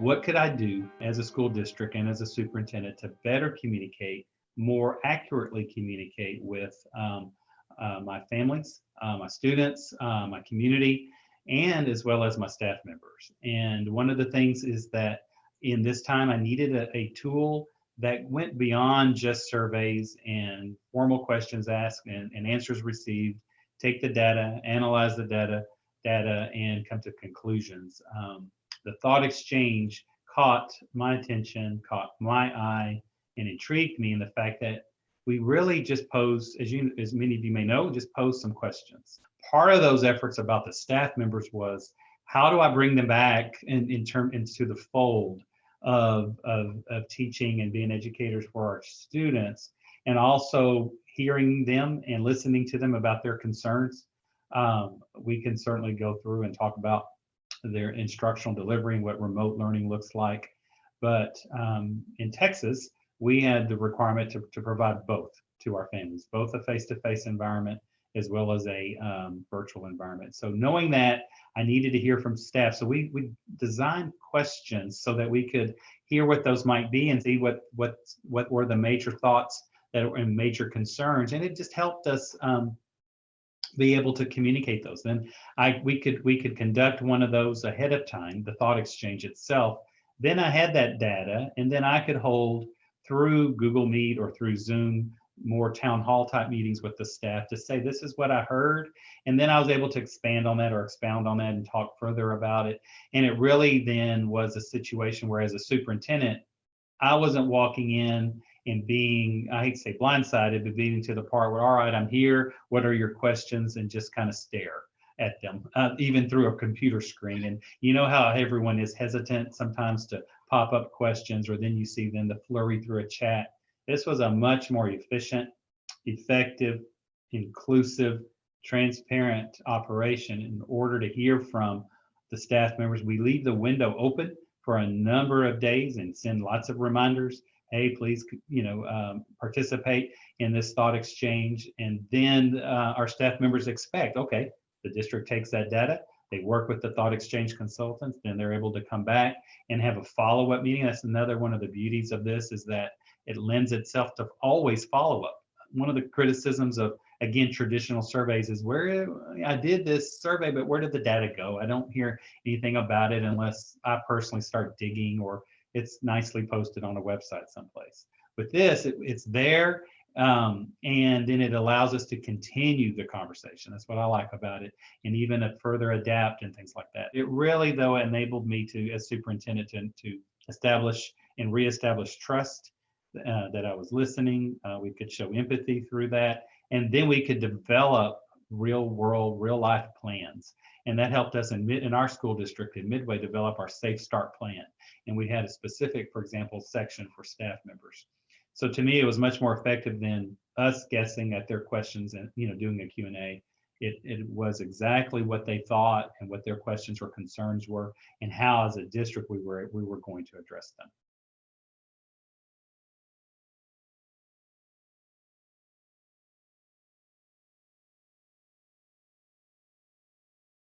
what could I do as a school district and as a superintendent to better communicate, more accurately communicate with my families, my students, my community, and as well as my staff members. And one of the things is that in this time, I needed a tool that went beyond just surveys and formal questions asked and answers received. Take the data, analyze the data, and come to conclusions. The thought exchange caught my attention, caught my eye, and intrigued me in the fact that we really just posed, as many of you may know, just posed some questions. Part of those efforts about the staff members was, how do I bring them back into the fold of teaching and being educators for our students, and also hearing them and listening to them about their concerns. We can certainly go through and talk about their instructional delivery and what remote learning looks like. But in Texas, we had the requirement to provide both to our families, both a face-to-face environment as well as a virtual environment. So knowing that, I needed to hear from staff. So we designed questions so that we could hear what those might be and see what were the major thoughts that were and major concerns. And it just helped us be able to communicate those. Then we could conduct one of those ahead of time, the thought exchange itself. Then I had that data, and then I could hold through Google Meet or through Zoom more town hall type meetings with the staff to say, this is what I heard. And then I was able to expand on that or expound on that and talk further about it. And it really then was a situation where, as a superintendent, I wasn't walking in and being, I hate to say blindsided, but being to the part where, all right, I'm here, what are your questions? And just kind of stare at them, even through a computer screen. And you know how everyone is hesitant sometimes to pop up questions, or then you see them to flurry through a chat. This was a much more efficient, effective, inclusive, transparent operation. In order to hear from the staff members, we leave the window open for a number of days and send lots of reminders. Hey, please, participate in this thought exchange. And then our staff members expect, okay, the district takes that data, they work with the thought exchange consultants, then they're able to come back and have a follow-up meeting. That's another one of the beauties of this, is that it lends itself to always follow up. One of the criticisms of, again, traditional surveys is, where I did this survey, but where did the data go? I don't hear anything about it unless I personally start digging or it's nicely posted on a website someplace. With this, it's there, and then it allows us to continue the conversation. That's what I like about it, and even further adapt and things like that. It really, though, enabled me to, as superintendent, to establish and reestablish trust, that I was listening. We could show empathy through that, and then we could develop real world, real life plans. And that helped us in our school district in Midway develop our Safe Start plan. And we had a specific, for example, section for staff members. So to me, it was much more effective than us guessing at their questions and doing a Q&A. It was exactly what they thought and what their questions or concerns were, and how, as a district, we were going to address them.